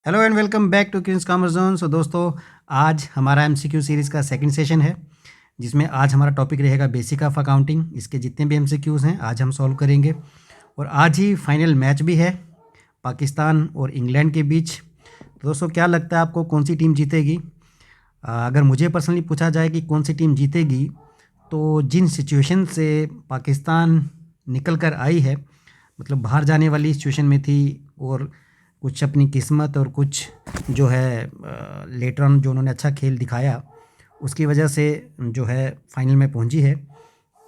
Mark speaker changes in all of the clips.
Speaker 1: Hello and welcome back to Queens Commerce Zone. So दोस्तों, आज हमारा एमसीक्यू सीरीज़ का सेकंड सेशन है, जिसमें आज हमारा टॉपिक रहेगा बेसिक ऑफ अकाउंटिंग। इसके जितने भी एमसीक्यूज़ हैं आज हम सॉल्व करेंगे और आज ही फाइनल मैच भी है पाकिस्तान और इंग्लैंड के बीच। तो दोस्तों, क्या लगता है आपको कौन सी टीम जीतेगी? अगर मुझे पर्सनली पूछा जाए कि कौन सी टीम जीतेगी, तो जिन सिचुएशन से पाकिस्तान निकल कर आई है, मतलब बाहर जाने वाली सिचुएशन में थी और कुछ अपनी किस्मत और कुछ जो है लेटर ऑन जो उन्होंने अच्छा खेल दिखाया, उसकी वजह से जो है फाइनल में पहुंची है।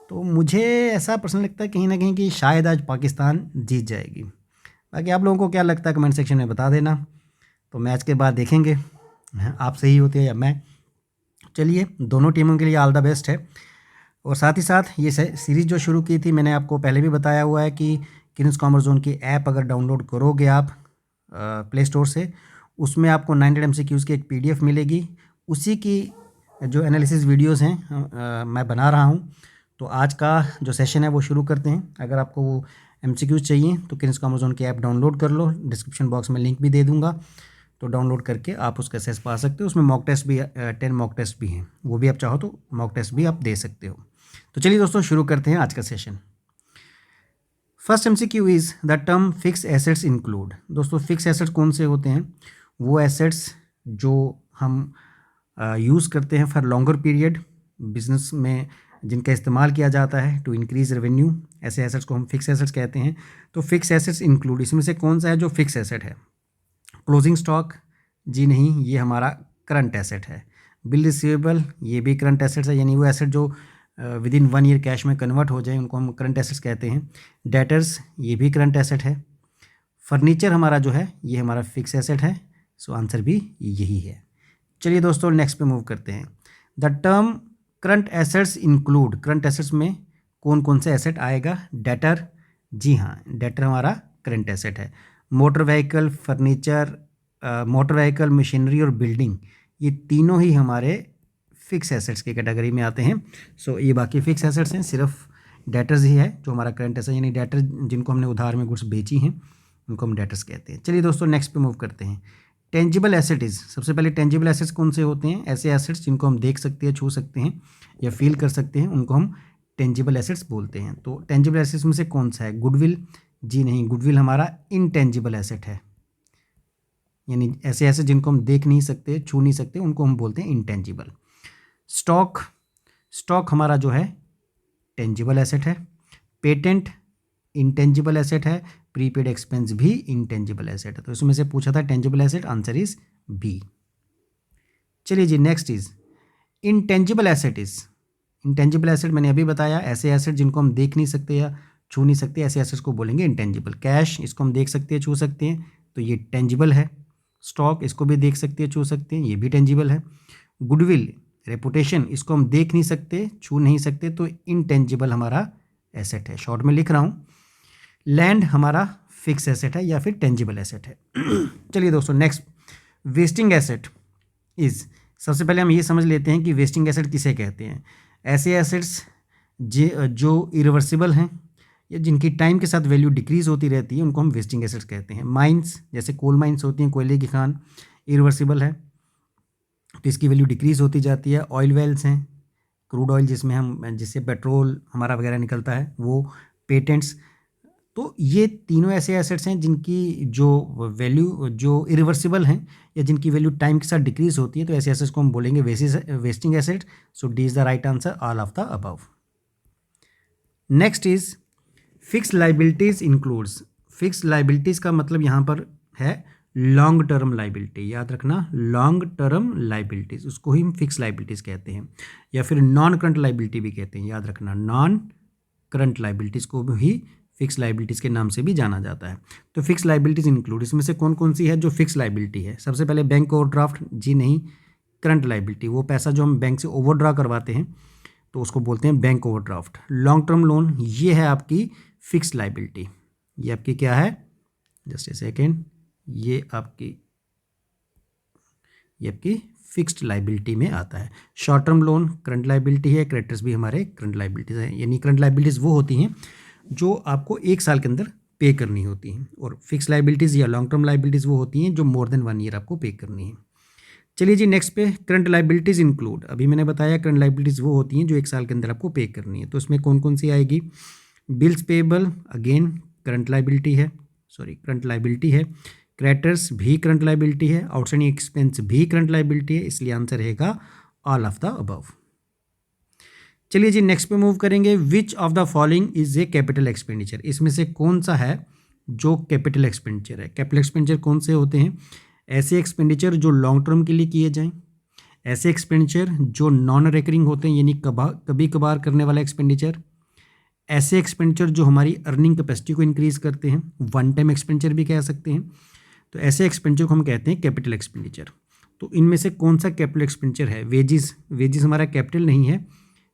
Speaker 1: तो मुझे ऐसा पर्सनली लगता है कहीं ना कहीं कि शायद आज पाकिस्तान जीत जाएगी। बाकी आप लोगों को क्या लगता है कमेंट सेक्शन में बता देना। तो मैच के बाद देखेंगे आप सही होते हैं या मैं। चलिए, दोनों टीमों के लिए ऑल द बेस्ट है। और साथ ही साथ ये सीरीज़ जो शुरू की थी, मैंने आपको पहले भी बताया हुआ है कि क्वींस कॉमर्स जोन की ऐप अगर डाउनलोड करोगे आप प्ले स्टोर से, उसमें आपको 900 MCQs की एक PDF मिलेगी। उसी की जो एनालिसिस वीडियोस हैं मैं बना रहा हूँ। तो आज का जो सेशन है वो शुरू करते हैं। अगर आपको वो MCQs चाहिए तो क्वींस कॉमर्स जोन की ऐप डाउनलोड कर लो। डिस्क्रिप्शन बॉक्स में लिंक भी दे दूँगा, तो डाउनलोड करके आप उसका एक्सेस पा सकते हो। उसमें मॉक टेस्ट भी 10 मॉक टेस्ट भी हैं, वो भी आप चाहो तो मॉक टेस्ट भी आप दे सकते हो। तो चलिए दोस्तों, शुरू करते हैं आज का session. First MCQ is the term fix assets include. दोस्तों, फिक्स एसेट्स कौन से होते हैं? वो एसेट्स जो हम यूज़ करते हैं फॉर लॉन्गर पीरियड, बिजनेस में जिनका इस्तेमाल किया जाता है टू इंक्रीज रेवेन्यू, ऐसे एसेट्स को हम फिक्स एसेट्स कहते हैं। तो फिक्स एसेट्स इंक्लूड, इसमें से कौन सा है जो फिक्स एसेट है? Closing stock? जी नहीं, ये हमारा करंट एसेट है। Bill receivable? ये भी करंट एसेट्स है, यानी वो एसेट जो विद इन 1 ईयर कैश में कन्वर्ट हो जाए उनको हम करंट एसेट्स कहते हैं। डेटर्स? ये भी करंट एसेट है। फर्नीचर हमारा जो है ये हमारा फिक्स एसेट है। सो आंसर भी यही है। चलिए दोस्तों, नेक्स्ट पे मूव करते हैं। The term current assets include, current assets में कौन कौन से एसेट आएगा? डेटर? जी हाँ, डेटर हमारा करंट एसेट है। Motor vehicle, furniture, motor vehicle, machinery और बिल्डिंग, ये तीनों ही हमारे फिक्स एसेट्स की कैटेगरी में आते हैं। सो ये बाकी फिक्स एसेट्स हैं, सिर्फ डेटर्स ही है जो हमारा करंट एसेट, यानी डेटर जिनको हमने उधार में गुड्स बेची हैं उनको हम डेटर्स कहते हैं। चलिए दोस्तों, नेक्स्ट पे मूव करते हैं। टेंजिबल एसेट इज़, सबसे पहले टेंजिबल एसेट्स कौन से होते हैं? ऐसे एसेट्स जिनको हम देख सकते हैं, छू सकते हैं या फील कर सकते हैं, उनको हम टेंजिबल एसेट्स बोलते हैं। तो टेंजिबल एसेट्स में से कौन सा है? गुडविल? जी नहीं, गुडविल हमारा इनटेंजिबल एसेट है, यानी ऐसे एसेट जिनको हम देख नहीं सकते, छू नहीं सकते, उनको हम बोलते हैं इनटेंजिबल। स्टॉक? स्टॉक हमारा जो है टेंजिबल एसेट है। पेटेंट इंटेंजिबल एसेट है। प्रीपेड एक्सपेंस भी इंटेंजिबल एसेट है। तो इसमें से पूछा था tangible asset, answer is B. चलिए जी, next is intangible asset is, intangible asset मैंने अभी बताया, ऐसे एसेट जिनको हम देख नहीं सकते या छू नहीं सकते, ऐसे एसेट्स को बोलेंगे इंटेंजिबल। कैश, इसको हम देख सकते हैं, छू सकते हैं, तो ये टेंजिबल है। स्टॉक, इसको भी देख सकते हैं, छू सकते हैं, ये भी टेंजिबल है। गुडविल, रेपुटेशन, इसको हम देख नहीं सकते, छू नहीं सकते, तो इनटेंजिबल हमारा एसेट है, शॉर्ट में लिख रहा हूँ। लैंड हमारा फिक्स एसेट है या फिर टेंजिबल एसेट है। चलिए दोस्तों, नेक्स्ट वेस्टिंग एसेट इज, सबसे पहले हम ये समझ लेते हैं कि वेस्टिंग एसेट किसे कहते हैं। ऐसे एसेट्स जो इरिवर्सिबल हैं या जिनकी टाइम के साथ वैल्यू डिक्रीज होती रहती है, उनको हम वेस्टिंग एसेट्स कहते हैं। माइंस, जैसे कोल माइंस होती हैं, कोयले की खान, इरिवर्सिबल है तो इसकी वैल्यू डिक्रीज होती जाती है। ऑयल वेल्स हैं, क्रूड ऑयल जिससे पेट्रोल हमारा वगैरह निकलता है, वो। पेटेंट्स, तो ये तीनों ऐसे एसेट्स हैं जिनकी जो वैल्यू जो इरिवर्सिबल हैं या जिनकी वैल्यू टाइम के साथ डिक्रीज होती है, तो ऐसे एसेट्स को हम बोलेंगे wasting asset. So D is the right answer, all of the above. Next is fix liabilities includes. Fix liabilities का मतलब यहाँ पर है लॉन्ग टर्म लाइबिलिटी, याद रखना, लॉन्ग टर्म लाइबिलिटीज, उसको ही हम फिक्स लाइबिलिटीज कहते हैं, या फिर नॉन करंट लाइबिलिटी भी कहते हैं, याद रखना, नॉन करंट लाइबिलिटीज को भी फिक्स लाइबिलिटीज के नाम से भी जाना जाता है। तो फिक्स लाइबिलिटीज इंक्लूड, इसमें से कौन कौन सी है जो फिक्स लाइबिलिटी है? सबसे पहले बैंक ओवरड्राफ्ट? जी नहीं, करंट लाइबिलिटी, वो पैसा जो हम बैंक से ओवरड्रा करवाते हैं तो उसको बोलते हैं bank overdraft. Long term loan, ये है आपकी फिक्स लाइबिलिटी, ये आपकी क्या है, जस्ट ए सेकेंड, ये आपकी फिक्स्ड लाइबिलिटी में आता है। Short term loan current liability है, क्रेडिटर्स भी हमारे करंट लाइबिलिटीज हैं, यानी करंट लाइबिलिटीज वो होती हैं जो आपको 1 साल के अंदर पे करनी होती हैं। और फिक्स लाइबिलिटीज़ या लॉन्ग टर्म लाइबिलिटीज़ वो होती हैं जो मोर देन 1 ईयर आपको पे करनी है। चलिए जी, नेक्स्ट पे करंट लाइबिलिटीज़ इंक्लूड। अभी मैंने बताया करंट लाइबिलिटीज़ वो होती हैं जो 1 साल के अंदर आपको पे करनी है। तो इसमें कौन कौन सी आएगी? Bills payable, again current liability है, करंट लाइबिलिटी है। क्रेडिटर्स भी करंट लाइबिलिटी है। आउटस्टैंडिंग एक्सपेंस भी करंट लाइबिलिटी है। इसलिए आंसर रहेगा ऑल ऑफ द अबव। चलिए जी, नेक्स्ट पे मूव करेंगे। विच of the following is a capital expenditure? इसमें से कौन सा है जो कैपिटल एक्सपेंडिचर है? कैपिटल एक्सपेंडिचर कौन से होते हैं? ऐसे एक्सपेंडिचर जो लॉन्ग टर्म के लिए किए जाएं, ऐसे एक्सपेंडिचर जो नॉन रिकरिंग होते हैं यानी कभी कभार करने वाला एक्सपेंडिचर, ऐसे एक्सपेंडिचर जो हमारी अर्निंग कैपेसिटी को इंक्रीज करते हैं, वन टाइम एक्सपेंडिचर भी कह सकते हैं। तो ऐसे एक्सपेंडिचर को हम कहते हैं कैपिटल एक्सपेंडिचर। तो इनमें से कौन सा कैपिटल एक्सपेंडिचर है? वेजिस, वेजिस हमारा कैपिटल नहीं है।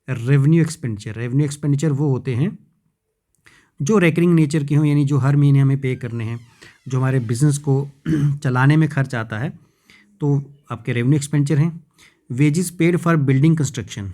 Speaker 1: रेवेन्यू एक्सपेंडिचर, रेवेन्यू एक्सपेंडिचर वो होते हैं जो रेकरिंग नेचर के हों, यानी जो हर महीने हमें पे करने हैं, जो हमारे बिजनेस को चलाने में खर्च आता है, तो आपके रेवेन्यू एक्सपेंडिचर हैं। Wages paid for building construction,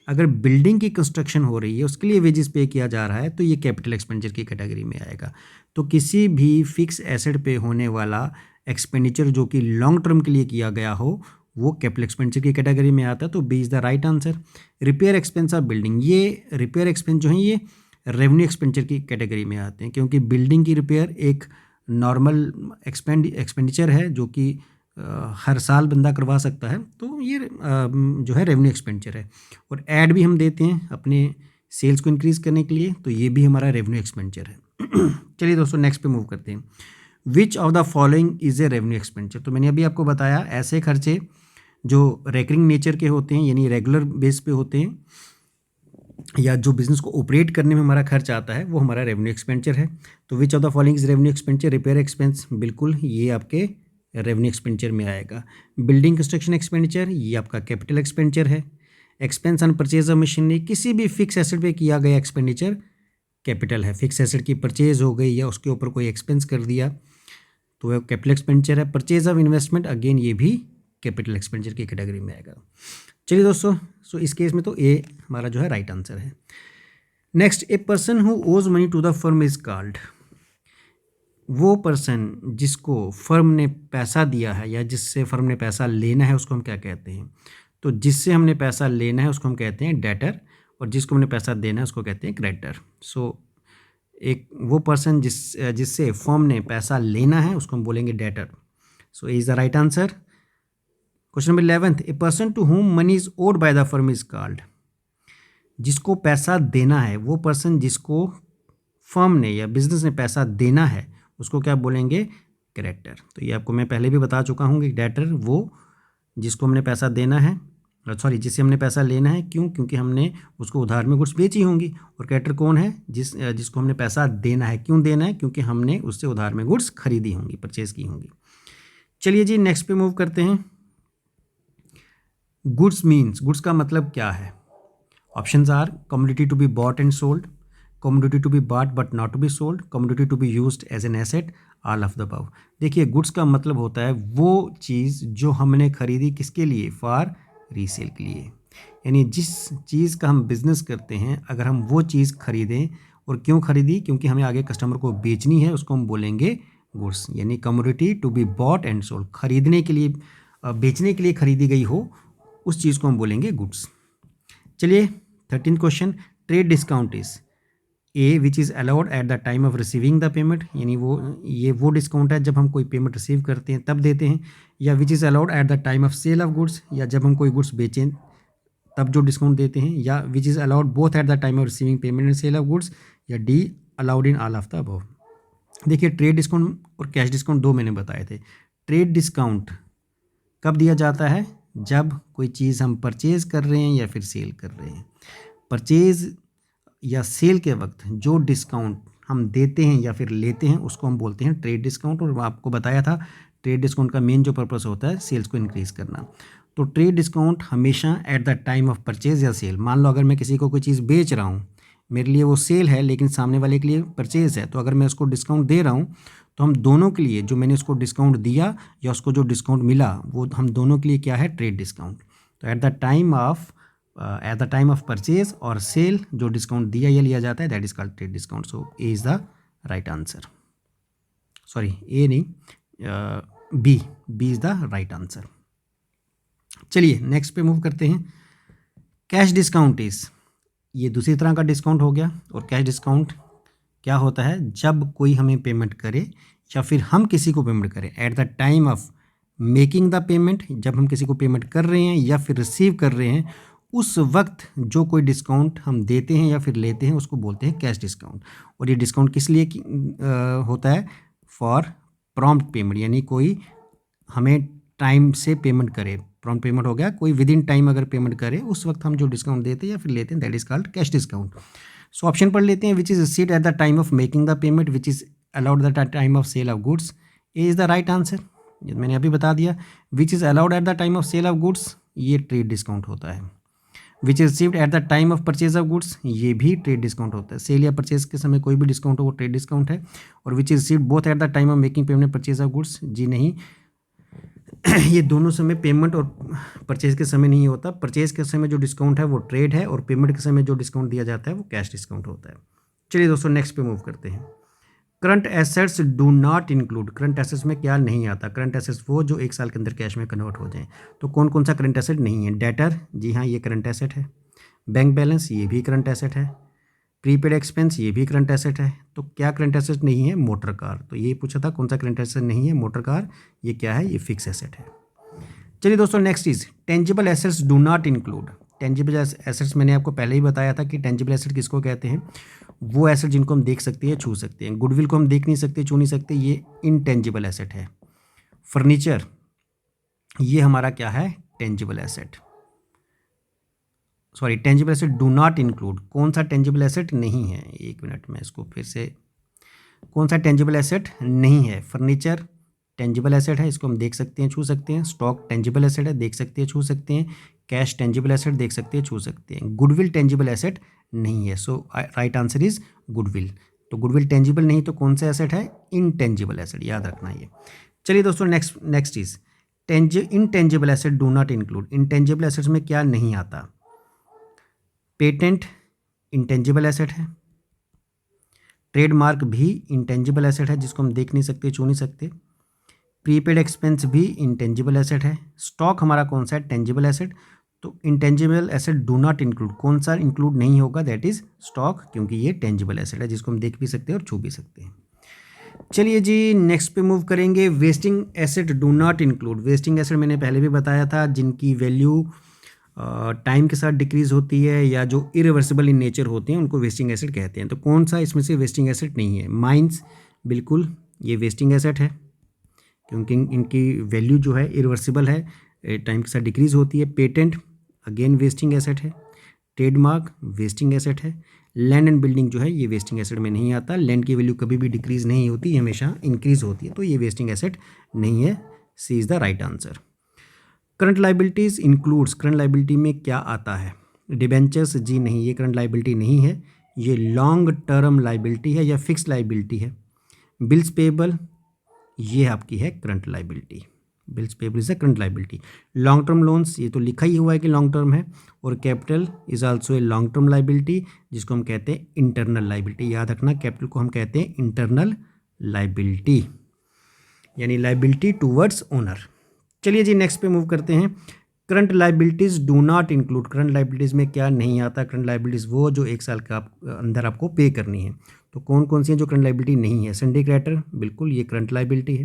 Speaker 1: अगर बिल्डिंग की कंस्ट्रक्शन हो रही है उसके लिए वेजेस पे किया जा रहा है तो ये कैपिटल एक्सपेंडिचर की कैटेगरी में आएगा। तो किसी भी फिक्स एसेट पे होने वाला एक्सपेंडिचर जो कि लॉन्ग टर्म के लिए किया गया हो वो कैपिटल एक्सपेंडिचर की कैटेगरी में आता है। तो B is the right answer. Repair expense of building, ये रिपेयर एक्सपेंस जो है ये रेवेन्यू एक्सपेंडिचर की कैटेगरी में आते हैं, क्योंकि बिल्डिंग की रिपेयर एक नॉर्मल एक्सपेंडिचर है जो कि हर साल बंदा करवा सकता है। तो ये जो है रेवेन्यू एक्सपेंडिचर है। और ऐड भी हम देते हैं अपने सेल्स को इंक्रीज करने के लिए, तो ये भी हमारा रेवेन्यू एक्सपेंडिचर है। चलिए दोस्तों, नेक्स्ट पे मूव करते हैं। विच of the following is a revenue expenditure? तो मैंने अभी आपको बताया ऐसे खर्चे जो रेकरिंग नेचर के होते हैं यानी रेगुलर बेस पे होते हैं या जो बिजनेस को ऑपरेट करने में हमारा खर्च आता है वो हमारा रेवेन्यू एक्सपेंडिचर है। तो विच of the following is revenue expenditure? Repair expense, बिल्कुल ये आपके रेवेन्यू एक्सपेंडिचर में आएगा। बिल्डिंग कंस्ट्रक्शन एक्सपेंडिचर, ये आपका कैपिटल एक्सपेंडिचर है। Expense on purchase of machinery, किसी भी फिक्स एसेट पे किया गया एक्सपेंडिचर कैपिटल है। फिक्स एसेट की परचेज हो गई या उसके ऊपर कोई एक्सपेंस कर दिया तो वह कैपिटल एक्सपेंडिचर है। परचेज ऑफ इन्वेस्टमेंट, अगेन ये भी कैपिटल एक्सपेंडिचर की कैटेगरी में आएगा। चलिए दोस्तों, सो इस केस में तो ए हमारा जो है राइट आंसर है। Next, a person who owes money to the firm is called. वो पर्सन जिसको फर्म ने पैसा दिया है या जिससे फर्म ने पैसा लेना है उसको हम क्या कहते हैं? तो जिससे हमने पैसा लेना है उसको हम कहते हैं डेटर, और जिसको हमने पैसा देना है उसको कहते हैं क्रेडिटर। सो एक वो पर्सन जिससे फर्म ने पैसा लेना है उसको हम बोलेंगे debtor. So is the right answer. Question number 11, a person to whom money is owed by the firm is called. जिसको पैसा देना है, वो पर्सन जिसको फर्म ने या बिजनेस ने पैसा देना है उसको क्या बोलेंगे? क्रेडिटर। तो ये आपको मैं पहले भी बता चुका हूँ कि डेटर वो जिसको हमने पैसा देना है, जिससे हमने पैसा लेना है। क्यों? क्योंकि हमने उसको उधार में गुड्स बेची होंगी। और क्रेडिटर कौन है? जिसको हमने पैसा देना है। क्यों देना है? क्योंकि हमने उससे उधार में गुड्स खरीदी होंगी, परचेज की होंगी। चलिए जी, नेक्स्ट पे मूव करते हैं। गुड्स मीन्स, गुड्स का मतलब क्या है? Options are commodity to be bought and sold, commodity to be bought but not to be sold, commodity to be used as an asset, all of the above. देखिए, goods का मतलब होता है वो चीज़ जो हमने खरीदी किसके लिए? फॉर रीसेल के लिए। यानी जिस चीज़ का हम बिज़नेस करते हैं, अगर हम वो चीज़ खरीदें, और क्यों खरीदी? क्योंकि हमें आगे कस्टमर को बेचनी है, उसको हम बोलेंगे गुड्स। यानी commodity to be bought and sold, खरीदने के लिए, बेचने के लिए खरीदी गई हो उस चीज़ को हम बोलेंगे गुड्स। चलिए 13 question, trade discount is a which is allowed at the time of receiving the payment, यानी वो डिस्काउंट है जब हम कोई पेमेंट रिसीव करते हैं तब देते हैं, या which is allowed at the time of sale of goods, या जब हम कोई गुड्स बेचें तब जो डिस्काउंट देते हैं, या which is allowed both at the time of receiving payment and sale of goods, या D allowed in all of the above. देखिए, ट्रेड डिस्काउंट और कैश डिस्काउंट दो मैंने बताए थे। ट्रेड डिस्काउंट कब दिया जाता है? जब कोई चीज़ हम परचेज़ कर रहे हैं या फिर सेल कर रहे हैं। परचेज़ या सेल के वक्त जो डिस्काउंट हम देते हैं या फिर लेते हैं उसको हम बोलते हैं ट्रेड डिस्काउंट। और आपको बताया था ट्रेड डिस्काउंट का मेन जो पर्पस होता है सेल्स को इंक्रीज़ करना। तो ट्रेड डिस्काउंट हमेशा eight the time of purchase या सेल, मान लो अगर मैं किसी को कोई चीज़ बेच रहा हूँ, मेरे लिए वो सेल है लेकिन सामने वाले के लिए परचेज़ है, तो अगर मैं उसको डिस्काउंट दे रहा हूँ तो हम दोनों के लिए, जो मैंने उसको डिस्काउंट दिया या उसको जो डिस्काउंट मिला, वो हम दोनों के लिए क्या है? Trade discount. तो at the time of purchase और सेल जो डिस्काउंट दिया या लिया जाता है that is called trade discount. So A is the right answer. Sorry, A नहीं, B is the right answer. चलिए नेक्स्ट पे मूव करते हैं। कैश डिस्काउंट इज़, ये दूसरी तरह का डिस्काउंट हो गया। और कैश डिस्काउंट क्या होता है, जब कोई हमें पेमेंट करे या फिर हम किसी को पेमेंट करें eight the time of making the payment, जब हम किसी को पेमेंट कर रहे हैं या फिर रिसीव कर रहे हैं, उस वक्त जो कोई डिस्काउंट हम देते हैं या फिर लेते हैं उसको बोलते हैं कैश डिस्काउंट। और ये डिस्काउंट किस लिए होता है, फॉर प्रॉम्प्ट पेमेंट, यानी कोई हमें टाइम से पेमेंट करे, प्रॉम्प्ट पेमेंट हो गया, कोई विद इन टाइम अगर पेमेंट करे उस वक्त हम जो डिस्काउंट देते हैं या फिर लेते हैं, that is called cash discount. So option पढ़ लेते हैं, which is received at the time of making the payment, which is allowed the time of sale of goods, A is the right answer. ये मैंने अभी बता दिया। Which is allowed at the time of sale of goods, ये trade discount होता है। Which is received at the time of purchase of goods, ये भी ट्रेड डिस्काउंट होता है। सेल या परचेज के समय कोई भी डिस्काउंट हो वो ट्रेड डिस्काउंट है। और which is received both at the time of making payment purchase of goods, जी नहीं, ये दोनों समय पेमेंट और परचेज के समय नहीं होता। परचेज के समय जो डिस्काउंट है वो ट्रेड है और पेमेंट के समय जो डिस्काउंट दिया जाता है वो कैश डिस्काउंट होता है। चलिए दोस्तों नेक्स्ट पे मूव करते हैं। Current assets do not include, current assets में क्या नहीं आता, करंट एसेट्स वो जो एक साल के अंदर कैश में कन्वर्ट हो जाएं। तो कौन कौन सा करंट एसेट नहीं है, डेटर, जी हाँ ये करंट एसेट है। बैंक बैलेंस, ये भी करंट एसेट है। प्रीपेड एक्सपेंस, ये भी करंट एसेट है। तो क्या करंट एसेट नहीं है, मोटर कार। तो ये पूछा था कौन सा करंट एसेट नहीं है, मोटर कार। ये क्या है, ये फिक्स एसेट है। चलिए दोस्तों next is tangible assets do not include. Tangible assets मैंने आपको पहले ही बताया था कि टेंजिबल एसेट किसको कहते हैं, वो एसेट जिनको हम देख सकते हैं, छू सकते हैं। गुडविल को हम देख नहीं सकते, छू नहीं सकते, ये इनटेंजिबल एसेट है। फर्नीचर, ये हमारा क्या है, tangible asset. Sorry, tangible asset do not include, कौन सा टेंजिबल एसेट नहीं है, एक मिनट में इसको फिर से, कौन सा टेंजिबल एसेट नहीं है। फर्नीचर टेंजिबल एसेट है, इसको हम देख सकते हैं, छू सकते हैं। स्टॉक टेंजिबल एसेट है, देख सकते हैं, छू सकते हैं। कैश टेंजिबल एसेट देख सकते हैं, छू सकते हैं। गुडविल टेंजिबल एसेट नहीं है। सो राइट आंसर इज गुडविल। तो गुडविल टेंजिबल नहीं, तो कौन सा एसेट है, इनटेंजिबल एसेट, याद रखना ये। चलिए दोस्तों next is intangible asset do not include. Intangible assets में क्या नहीं आता, पेटेंट इंटेंजिबल एसेट है। ट्रेडमार्क भी इंटेंजिबल एसेट है, जिसको हम देख नहीं सकते, छू नहीं सकते। प्रीपेड एक्सपेंस भी इंटेंजिबल एसेट है। स्टॉक हमारा कौन सा है, टेंजिबल एसेट। तो intangible asset do not include, कौन सा इंक्लूड नहीं होगा, दैट इज स्टॉक, क्योंकि ये टेंजिबल एसेट है जिसको हम देख भी सकते हैं और छू भी सकते हैं। चलिए जी नेक्स्ट पे मूव करेंगे। Wasting asset do not include. Wasting asset मैंने पहले भी बताया था, जिनकी वैल्यू टाइम के साथ डिक्रीज होती है या जो इरिवर्सिबल इन नेचर होते हैं उनको वेस्टिंग एसेट कहते हैं। तो कौन सा इसमें से वेस्टिंग एसेट नहीं है, माइंस, बिल्कुल ये वेस्टिंग एसेट है, क्योंकि इनकी वैल्यू जो है इरिवर्सिबल है, टाइम के साथ डिक्रीज होती है। पेटेंट अगेन वेस्टिंग एसेट है। ट्रेडमार्क वेस्टिंग एसेट है। लैंड एंड बिल्डिंग जो है ये वेस्टिंग एसेट में नहीं आता। लैंड की वैल्यू कभी भी डिक्रीज नहीं होती, हमेशा इंक्रीज होती है, तो ये वेस्टिंग एसेट नहीं है। C is the right answer. Current liabilities includes, current liability में क्या आता है, डिबेंचर्स, जी नहीं ये करंट लाइबिलिटी नहीं है, ये लॉन्ग टर्म लाइबिलिटी है या फिक्स लाइबिलिटी है। बिल्स पेबल, ये आपकी है current liability. Bills payable is a current liability. Long term loans, ये तो लिखा ही हुआ है कि लॉन्ग टर्म है। और capital is also a long term liability, जिसको हम कहते हैं इंटरनल लाइबिलिटी। याद रखना, कैपिटल को हम कहते हैं इंटरनल लाइबिलिटी, यानी लाइबिलिटी टूवर्ड्स ओनर। चलिए जी नेक्स्ट पे मूव करते हैं। Current liabilities do not include. Current liabilities में क्या नहीं आता, करंट लाइबिलिटीज़ वो जो एक साल का अंदर आपको पे करनी है। तो कौन कौन सी हैं जो करंट लाइबिलिटी नहीं है, संडे क्रेडिटर, बिल्कुल ये करंट लाइबिलिटी है।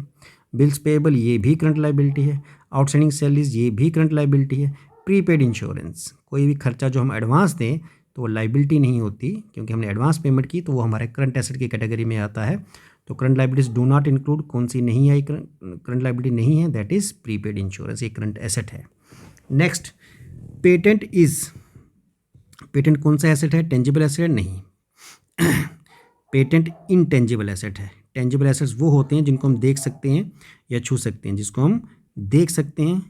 Speaker 1: बिल्स पेएबल, ये भी करंट लाइबिलिटी है। आउटस्टैंडिंग सैलरीज, ये भी करंट लाइबिलिटी है। प्रीपेड इंश्योरेंस, कोई भी खर्चा जो हम एडवांस दें तो वो लाइबिलिटी नहीं होती, क्योंकि हमने एडवांस पेमेंट की, तो वो हमारे करंट एसेट की कैटेगरी में आता है। तो current liabilities do not include, कौन सी नहीं आई, करंट लाइबिलिटी नहीं है, दैट इज प्रीपेड इंश्योरेंस, ये करंट एसेट है। नेक्स्ट, पेटेंट इज, पेटेंट कौन सा एसेट है, टेंजिबल एसेट है, नहीं। पेटेंट इनटेंजिबल एसेट है। टेंजिबल एसेट्स वो होते हैं जिनको हम देख सकते हैं या छू सकते हैं, जिसको हम देख सकते हैं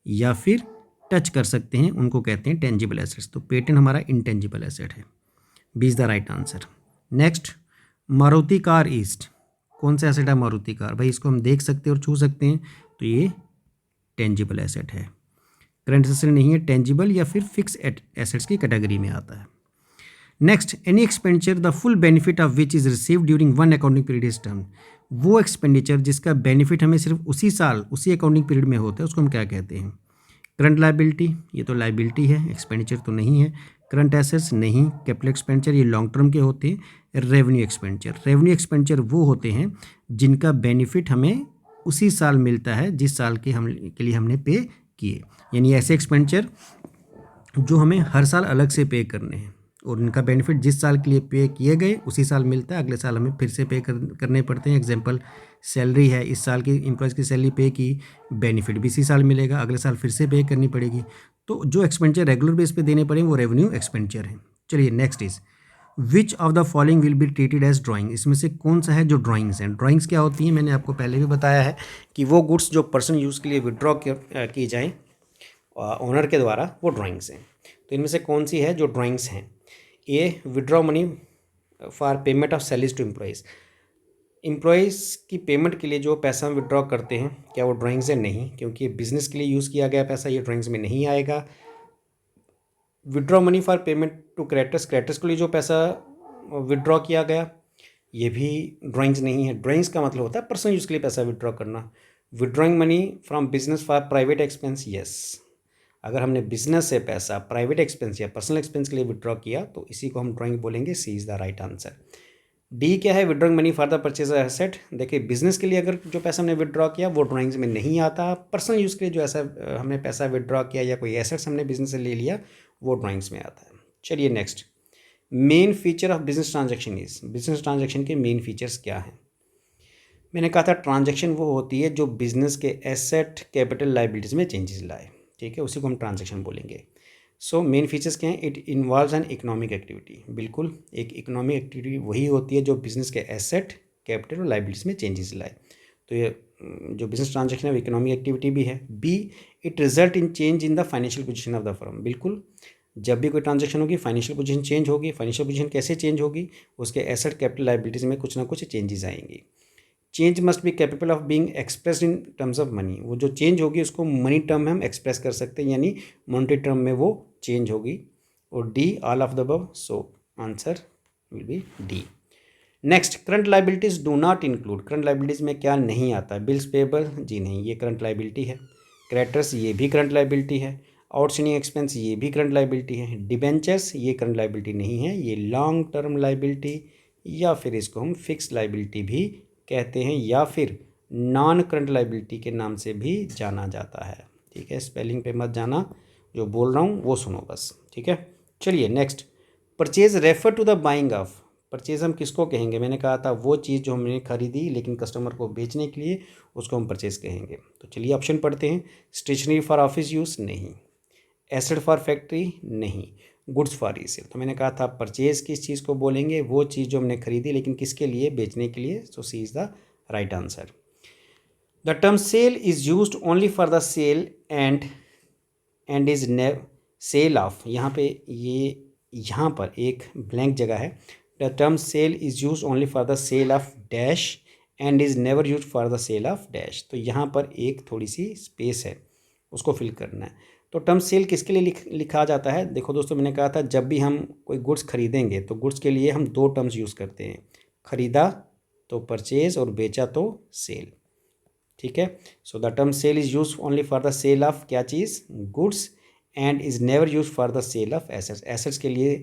Speaker 1: या फिर टच कर सकते हैं, उनको कहते हैं टेंजिबल एसेट्स। तो पेटेंट हमारा इनटेंजिबल एसेट है, B is the right answer. Next, Maruti car is, कौन सा एसेट है मारुति कार, भाई इसको हम देख सकते हैं और छू सकते हैं, तो ये टेंजिबल एसेट है। करंट एसेट नहीं है, टेंजिबल या फिर फिक्स एसेट्स की कैटेगरी में आता है। Next, any expenditure the full benefit of which is receive during one accounting period is term. वो एक्सपेंडिचर जिसका बेनिफिट हमें सिर्फ उसी साल उसी अकाउंटिंग पीरियड में होता है उसको हम क्या कहते हैं? करंट लायबिलिटी, ये तो लायबिलिटी है, एक्सपेंडिचर तो नहीं है। करंट एसेट्स नहीं। कैपिटल एक्सपेंडिचर ये लॉन्ग टर्म के होते हैं। रेवेन्यू एक्सपेंडिचर, रेवेन्यू एक्सपेंडिचर वो होते हैं जिनका बेनिफिट हमें उसी साल मिलता है जिस साल के लिए हमने पे किए, यानी ऐसे एक्सपेंडिचर जो हमें हर साल अलग से पे करने हैं और इनका बेनिफिट जिस साल के लिए पे किए गए उसी साल मिलता है, अगले साल हमें फिर से करने पड़ते हैं। एग्जांपल, सैलरी है, इस साल की एम्प्लॉयज़ की सैलरी पे की, बेनिफिट भी इसी साल मिलेगा, अगले साल फिर से पे करनी पड़ेगी। तो जो एक्सपेंडिचर रेगुलर बेस पे देने पड़ेंगे वो रेवेन्यू एक्सपेंडिचर है। चलिए next is which of the following will be treated as drawing. इसमें से कौन सा है जो ड्राइंग्स हैं? ड्राइंग्स क्या होती हैं? मैंने आपको पहले भी बताया है कि वो गुड्स जो पर्सनल यूज़ के लिए विड्रॉ की जाएँ ओनर के द्वारा, वो ड्राइंग्स हैं। तो इनमें से कौन सी है जो ड्राइंग्स हैं? A, withdraw money for payment of salaries to employees. Employees की पेमेंट के लिए जो पैसा हम विड्रॉ करते हैं, क्या वो ड्राइंग्स है? नहीं, क्योंकि बिजनेस के लिए यूज़ किया गया पैसा, ये ड्राइंग्स में नहीं आएगा। Withdraw money for payment to creditors, creditors के लिए जो पैसा विड्रॉ किया गया, ये भी ड्राइंग्स नहीं है। ड्राइंग्स का मतलब होता है पर्सनल यूज़ के लिए पैसा विड्रॉ करना। Withdrawing money from business for private expense, yes. अगर हमने बिजनेस से पैसा प्राइवेट एक्सपेंस या पर्सनल एक्सपेंस के लिए विड्रॉ किया तो इसी को हम ड्राइंग बोलेंगे। C is the right answer. D क्या है? Withdrawing money for the purchase of asset. देखिए, बिजनेस के लिए अगर जो पैसा हमने विड्रॉ किया वो ड्राइंग्स में नहीं आता। पर्सनल यूज़ के लिए जो ऐसा हमने पैसा विड्रॉ किया या कोई एसेट्स हमने बिजनेस से ले लिया वो ड्राइंग्स में आता है। चलिए next, main feature of business transaction is. Business transaction के मेन फीचर्स क्या हैं? मैंने कहा था ट्रांजेक्शन वो होती है जो बिजनेस के एसेट, कैपिटल, लाइबिलिटीज में चेंजेस लाए, ठीक है, उसी को हम ट्रांजेक्शन बोलेंगे। सो मेन फीचर्स क्या हैं? It involves an economic activity. बिल्कुल, एक इकोनॉमिक एक्टिविटी वही होती है जो बिजनेस के एसेट, कैपिटल और लाइबिलिटीज में चेंजेस लाए। तो ये जो बिजनेस ट्रांजेक्शन है वो इकोनॉमिक एक्टिविटी भी है। B, it result in change in the financial position of the firm. बिल्कुल, जब भी कोई ट्रांजेक्शन होगी फाइनेंशियल पोजीशन चेंज होगी। फाइनेंशियल पोजीशन कैसे चेंज होगी? उसके एसेट, कैपिटल, लाइबिलिटीज में कुछ ना कुछ चेंजेस आएंगी। Change must be capable of being expressed in terms of money. वो जो चेंज होगी उसको मनी टर्म में हम एक्सप्रेस कर सकते हैं, यानी मॉनेटरी टर्म में वो चेंज होगी। और D, all of the above, so answer will be D. Next, current liabilities do not include. Current liabilities में क्या नहीं आता? बिल्स पेबल, जी नहीं, ये करंट लाइबिलिटी है। क्रेडिटर्स, ये भी करंट लाइबिलिटी है। आउटस्टैंडिंग एक्सपेंस, ये भी करंट लाइबिलिटी है। डिबेंचर्स, ये करंट लाइबिलिटी नहीं है, ये लॉन्ग टर्म लाइबिलिटी या फिर इसको हम फिक्स लाइबिलिटी भी कहते हैं या फिर नॉन करंट लाइबिलिटी के नाम से भी जाना जाता है। ठीक है, स्पेलिंग पे मत जाना, जो बोल रहा हूँ वो सुनो बस, ठीक है। चलिए next, purchase refer to the buying of. Purchase हम किसको कहेंगे? मैंने कहा था वो चीज़ जो हमने खरीदी लेकिन कस्टमर को बेचने के लिए, उसको हम परचेज कहेंगे। तो चलिए ऑप्शन पढ़ते हैं। स्टेशनरी फॉर ऑफिस यूज़, नहीं। एसेट फॉर फैक्ट्री, नहीं। Goods for resale. तो मैंने कहा था परचेज किस चीज़ को बोलेंगे? वो चीज़ जो हमने खरीदी लेकिन किसके लिए? बेचने के लिए। So C is the right answer. The term sale is used only for the sale and is sale of. यहाँ पे यहाँ पर एक ब्लैंक जगह है। The term sale is use only for the sale of dash and is never use for the sale of dash. तो यहाँ पर एक थोड़ी सी स्पेस है, उसको फिल करना है। तो टर्म सेल किसके लिए लिखा जाता है? देखो दोस्तों, मैंने कहा था जब भी हम कोई गुड्स खरीदेंगे तो गुड्स के लिए हम दो टर्म्स यूज़ करते हैं, खरीदा तो परचेज और बेचा तो सेल, ठीक है। So the term sale is use only for the sale of क्या चीज़? Goods, and is never use for the sale of assets. Assets के लिए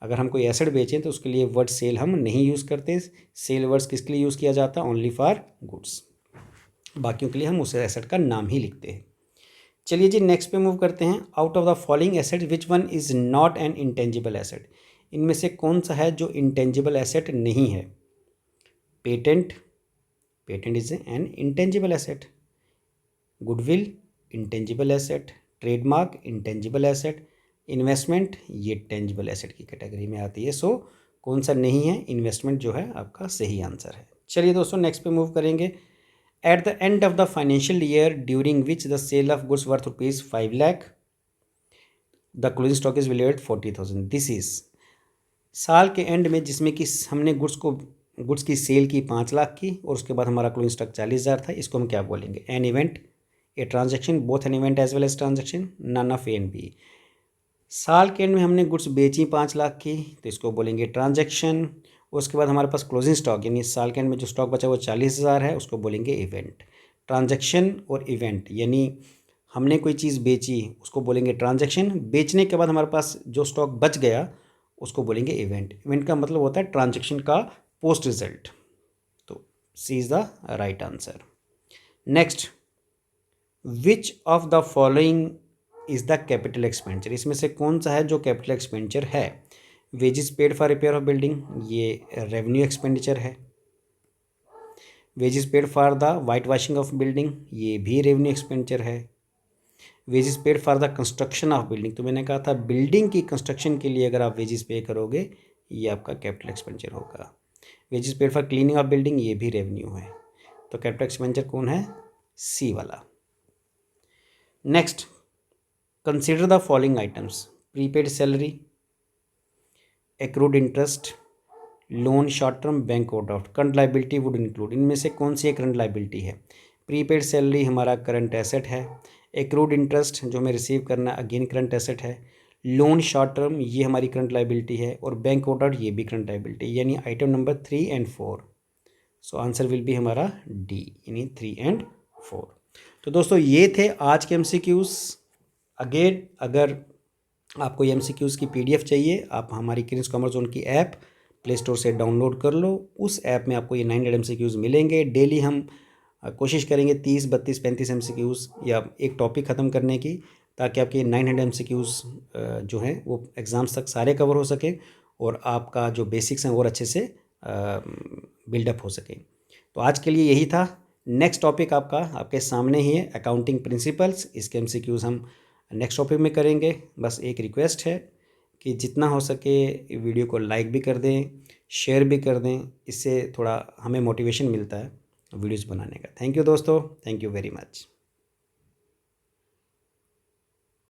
Speaker 1: अगर हम कोई एसेट बेचें तो उसके लिए वर्ड सेल हम नहीं यूज़ करते। सेल वर्ड्स किसके लिए यूज़ किया जाता है? Only for goods. बाकियों के लिए हम उस एसेट का नाम ही लिखते हैं। चलिए जी नेक्स्ट पे मूव करते हैं। Out of the following asset which one is not an intangible asset. इनमें से कौन सा है जो इंटेंजिबल एसेट नहीं है? Patent, patent is an intangible asset. Goodwill, intangible asset. Trademark, intangible asset. Investment, ये टेंजिबल एसेट की कैटेगरी में आती है। सो कौन सा नहीं है? इन्वेस्टमेंट जो है आपका सही आंसर है। चलिए दोस्तों नेक्स्ट पे मूव करेंगे। At the end of the financial year during which the sale of goods worth rupees 5 lakh, the closing stock is valued at 40,000. This is साल के एंड में जिसमें कि हमने गुड्स की सेल की 5 लाख की और उसके बाद हमारा क्लोजिंग स्टॉक 40,000 था। इसको हम क्या बोलेंगे? An event, a transaction, both an event as well as transaction, none of A and B. साल के एंड में हमने गुड्स बेची 5 लाख की, तो इसको बोलेंगे ट्रांजैक्शन। उसके बाद हमारे पास क्लोजिंग स्टॉक यानी साल के एंड में जो स्टॉक बचा वो 40,000 है, उसको बोलेंगे इवेंट। ट्रांजैक्शन और इवेंट यानी हमने कोई चीज़ बेची उसको बोलेंगे ट्रांजैक्शन, बेचने के बाद हमारे पास जो स्टॉक बच गया उसको बोलेंगे इवेंट। इवेंट का मतलब होता है ट्रांजैक्शन का पोस्ट रिजल्ट। तो C is the right answer. Next, which of the following is the capital expenditure, इसमें से कौन सा है जो कैपिटल एक्सपेंडिचर है। Wages paid for repair of building, ये रेवेन्यू एक्सपेंडिचर है। Wages paid for the white washing of building, ये भी रेवेन्यू एक्सपेंडिचर है। Wages paid for the construction of building, तो मैंने कहा था बिल्डिंग की कंस्ट्रक्शन के लिए अगर आप वेजेस पे करोगे ये आपका कैपिटल एक्सपेंडिचर होगा। Wages paid for cleaning of building, ये भी रेवेन्यू है। तो कैपिटल एक्सपेंडिचर कौन है, सी वाला। Next, consider the following items, prepaid salary, accrued interest, loan short term, bank overdraft. Current liability would include, इनमें से कौन सी एक करंट लाइबिलिटी है। प्रीपेड सैलरी हमारा करंट एसेट है। एक्रूड इंटरेस्ट जो हमें रिसीव करना अगेन करंट एसेट है। लोन शॉर्ट टर्म ये हमारी करंट लाइबिलिटी है, और बैंक ओवरड्राफ्ट ये भी करंट लाइबिलिटी, यानी item number 3 and 4। So answer will be हमारा डी, यानी 3 एंड 4। तो दोस्तों ये थे आज के MCQs। अगेन अगर आपको ये MCQs की PDF चाहिए, आप हमारी क्वींस कॉमर्स जोन की ऐप प्ले स्टोर से डाउनलोड कर लो। उस ऐप में आपको ये 900 MCQs मिलेंगे। डेली हम कोशिश करेंगे 30, 32, 35 MCQs या एक टॉपिक ख़त्म करने की, ताकि आपके 900 MCQs जो हैं वो एग्ज़ाम्स तक सारे कवर हो सके और आपका जो बेसिक्स हैं और अच्छे से बिल्डअप हो सके। तो आज के लिए यही था। नेक्स्ट टॉपिक आपका आपके सामने ही है, अकाउंटिंग प्रिंसिपल्स। इसके MCQs हम नेक्स्ट टॉपिक में करेंगे। बस एक रिक्वेस्ट है कि जितना हो सके वीडियो को लाइक भी कर दें, शेयर भी कर दें, इससे थोड़ा हमें मोटिवेशन मिलता है वीडियोस बनाने का। थैंक यू दोस्तों, थैंक यू वेरी मच।